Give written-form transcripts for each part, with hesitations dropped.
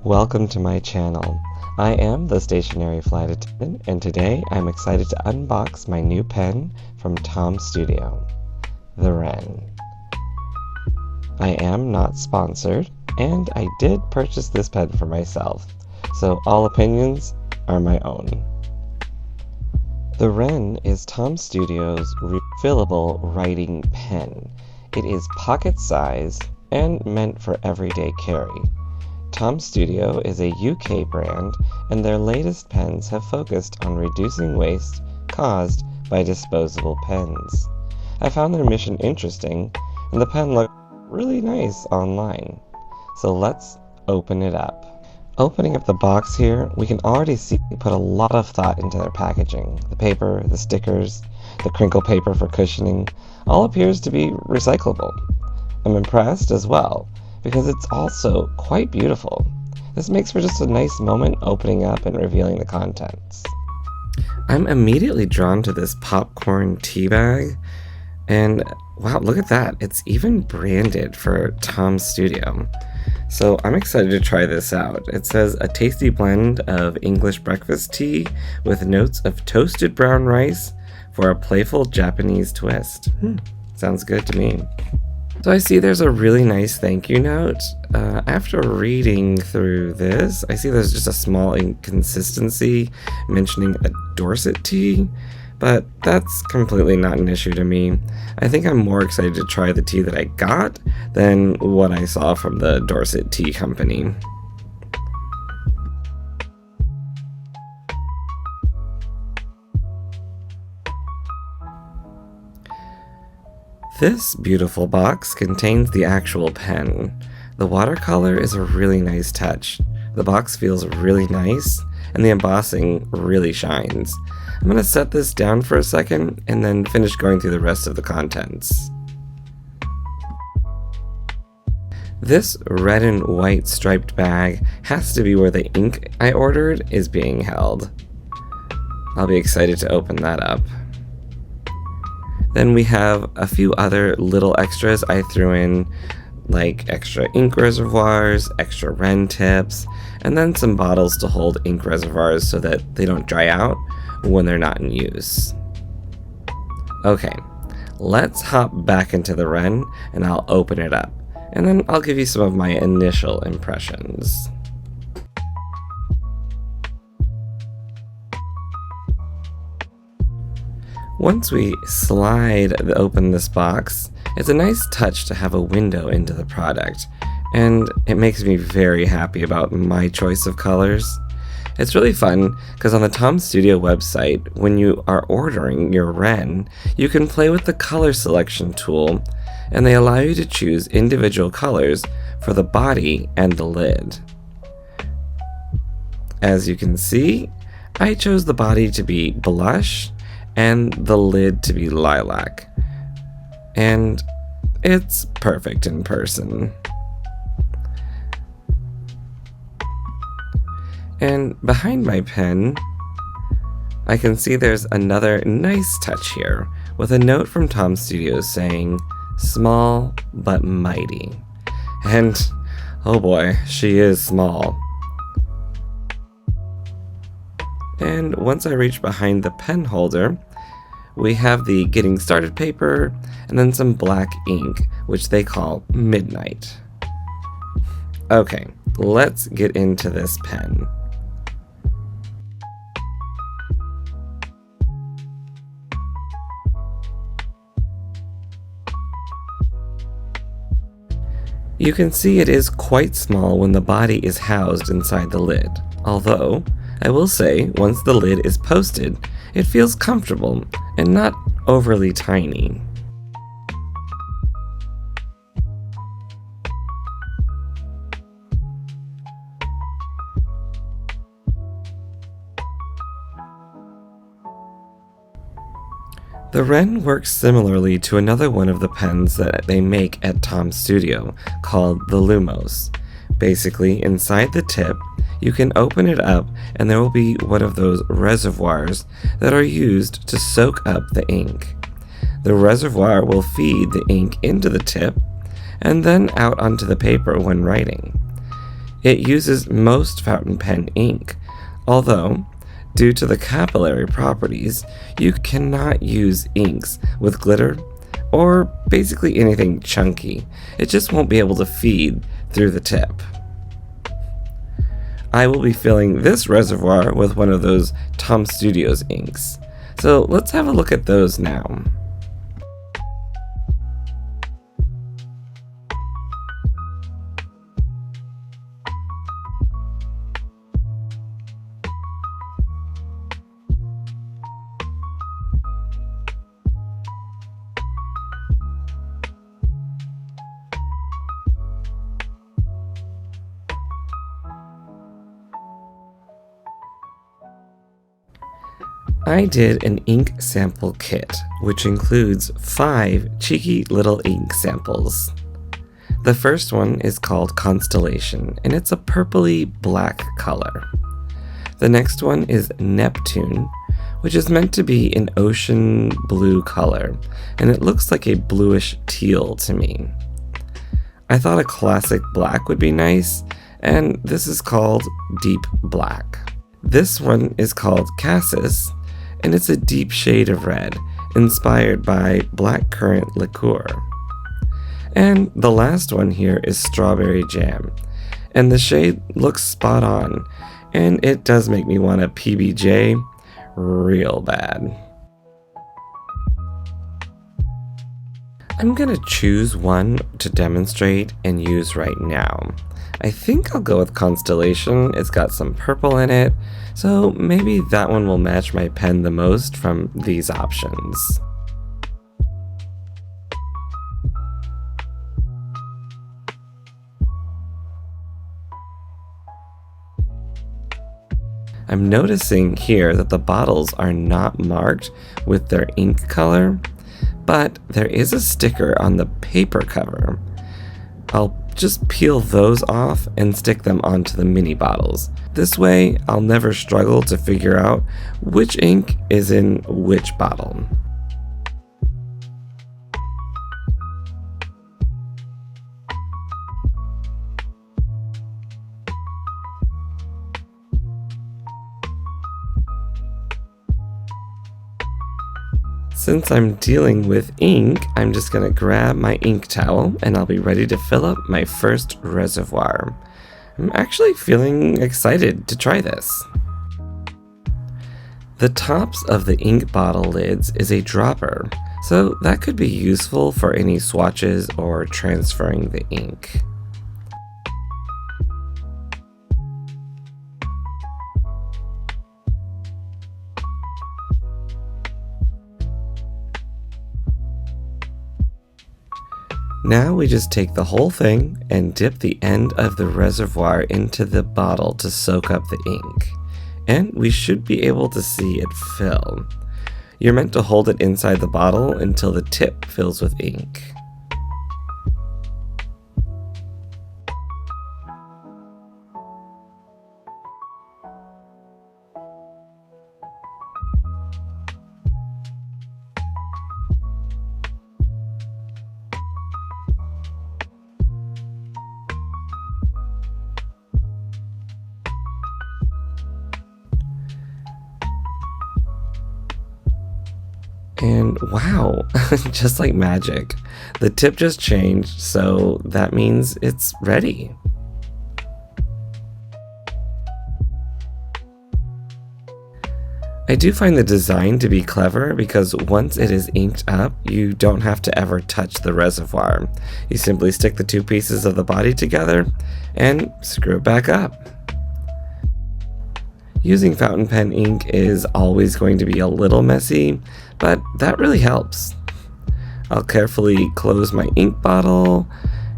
Welcome to my channel. I am the stationary flight attendant, and today I'm excited to unbox my new pen from Tom Studio, the Wren. I am not sponsored, and I did purchase this pen for myself, so all opinions are my own. The Wren is Tom Studio's refillable writing pen. It is pocket-sized and meant for everyday carry. Tom Studio is a UK brand, and their latest pens have focused on reducing waste caused by disposable pens. I found their mission interesting, and the pen looked really nice online. So let's open it up. Opening up the box here, we can already see they put a lot of thought into their packaging. The paper, the stickers, the crinkle paper for cushioning, all appears to be recyclable. I'm impressed as well, because it's also quite beautiful. This makes for just a nice moment opening up and revealing the contents. I'm immediately drawn to this popcorn tea bag, and wow, look at that. It's even branded for Tom Studio. So I'm excited to try this out. It says a tasty blend of English breakfast tea with notes of toasted brown rice for a playful Japanese twist. Sounds good to me. So I see there's a really nice thank you note. After reading through this, I see there's just a small inconsistency mentioning a Dorset tea, but that's completely not an issue to me. I think I'm more excited to try the tea that I got than what I saw from the Dorset Tea Company. This beautiful box contains the actual pen. The watercolor is a really nice touch. The box feels really nice, and the embossing really shines. I'm going to set this down for a second and then finish going through the rest of the contents. This red and white striped bag has to be where the ink I ordered is being held. I'll be excited to open that up. Then we have a few other little extras I threw in, like extra ink reservoirs, extra Wren tips, and then some bottles to hold ink reservoirs so that they don't dry out when they're not in use. Okay, let's hop back into the Wren and I'll open it up, and then I'll give you some of my initial impressions. Once we slide open this box, it's a nice touch to have a window into the product, and it makes me very happy about my choice of colors. It's really fun because on the Tom Studio website, when you are ordering your Wren, you can play with the color selection tool, and they allow you to choose individual colors for the body and the lid. As you can see, I chose the body to be blush and the lid to be lilac, and it's perfect in person. And behind my pen, I can see there's another nice touch here with a note from Tom Studio saying, "Small but mighty." And oh boy, she is small. And once I reach behind the pen holder, we have the getting started paper and then some black ink, which they call Midnight. Okay, let's get into this pen. You can see it is quite small when the body is housed inside the lid, although I will say once the lid is posted, it feels comfortable and not overly tiny. The Wren works similarly to another one of the pens that they make at Tom Studio, called the Lumos. Basically, inside the tip, you can open it up and there will be one of those reservoirs that are used to soak up the ink. The reservoir will feed the ink into the tip and then out onto the paper when writing. It uses most fountain pen ink, although, due to the capillary properties, you cannot use inks with glitter or basically anything chunky. It just won't be able to feed through the tip. I will be filling this reservoir with one of those Tom Studios inks. So let's have a look at those now. I did an ink sample kit, which includes 5 cheeky little ink samples. The first one is called Constellation, and it's a purpley black color. The next one is Neptune, which is meant to be an ocean blue color, and it looks like a bluish teal to me. I thought a classic black would be nice, and this is called Deep Black. This one is called Cassis, and it's a deep shade of red, inspired by blackcurrant liqueur. And the last one here is Strawberry Jam, and the shade looks spot on, and it does make me want a PBJ real bad. I'm gonna choose one to demonstrate and use right now. I think I'll go with Constellation. It's got some purple in it, so maybe that one will match my pen the most from these options. I'm noticing here that the bottles are not marked with their ink color, but there is a sticker on the paper cover. I'll just peel those off and stick them onto the mini bottles. This way, I'll never struggle to figure out which ink is in which bottle. Since I'm dealing with ink, I'm just going to grab my ink towel and I'll be ready to fill up my first reservoir. I'm actually feeling excited to try this. The tops of the ink bottle lids is a dropper, so that could be useful for any swatches or transferring the ink. Now we just take the whole thing and dip the end of the reservoir into the bottle to soak up the ink. And we should be able to see it fill. You're meant to hold it inside the bottle until the tip fills with ink. And wow, just like magic, the tip just changed, so that means it's ready. I do find the design to be clever because once it is inked up, you don't have to ever touch the reservoir. You simply stick the two pieces of the body together and screw it back up. Using fountain pen ink is always going to be a little messy, but that really helps. I'll carefully close my ink bottle,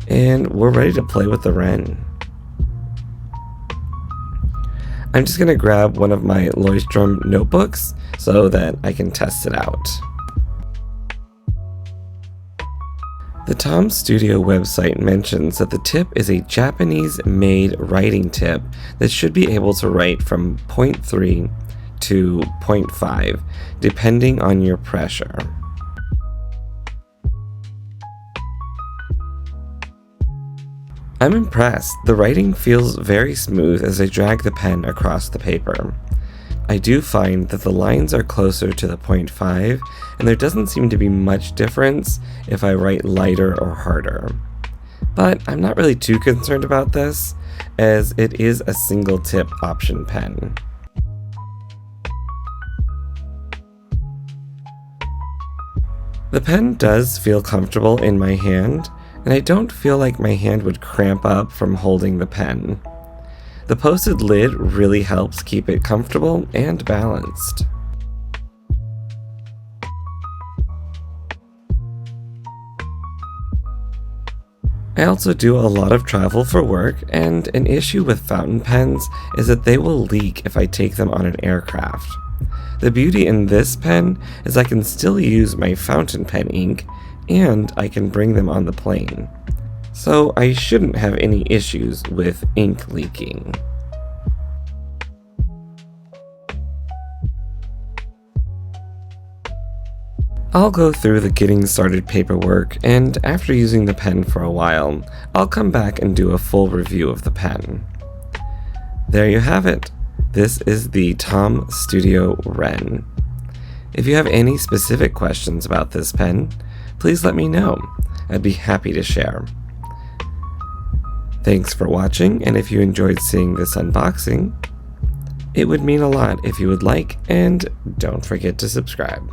and we're ready to play with the Wren. I'm just going to grab one of my Leuchtturm notebooks so that I can test it out. The Tom Studio website mentions that the tip is a Japanese-made writing tip that should be able to write from 0.3 to 0.5, depending on your pressure. I'm impressed. The writing feels very smooth as I drag the pen across the paper. I do find that the lines are closer to the 0.5, and there doesn't seem to be much difference if I write lighter or harder. But I'm not really too concerned about this, as it is a single tip option pen. The pen does feel comfortable in my hand, and I don't feel like my hand would cramp up from holding the pen. The posted lid really helps keep it comfortable and balanced. I also do a lot of travel for work, and an issue with fountain pens is that they will leak if I take them on an aircraft. The beauty in this pen is I can still use my fountain pen ink, and I can bring them on the plane. So I shouldn't have any issues with ink leaking. I'll go through the getting started paperwork, and after using the pen for a while, I'll come back and do a full review of the pen. There you have it. This is the Tom Studio Wren. If you have any specific questions about this pen, please let me know. I'd be happy to share. Thanks for watching, and if you enjoyed seeing this unboxing, it would mean a lot if you would like, and don't forget to subscribe.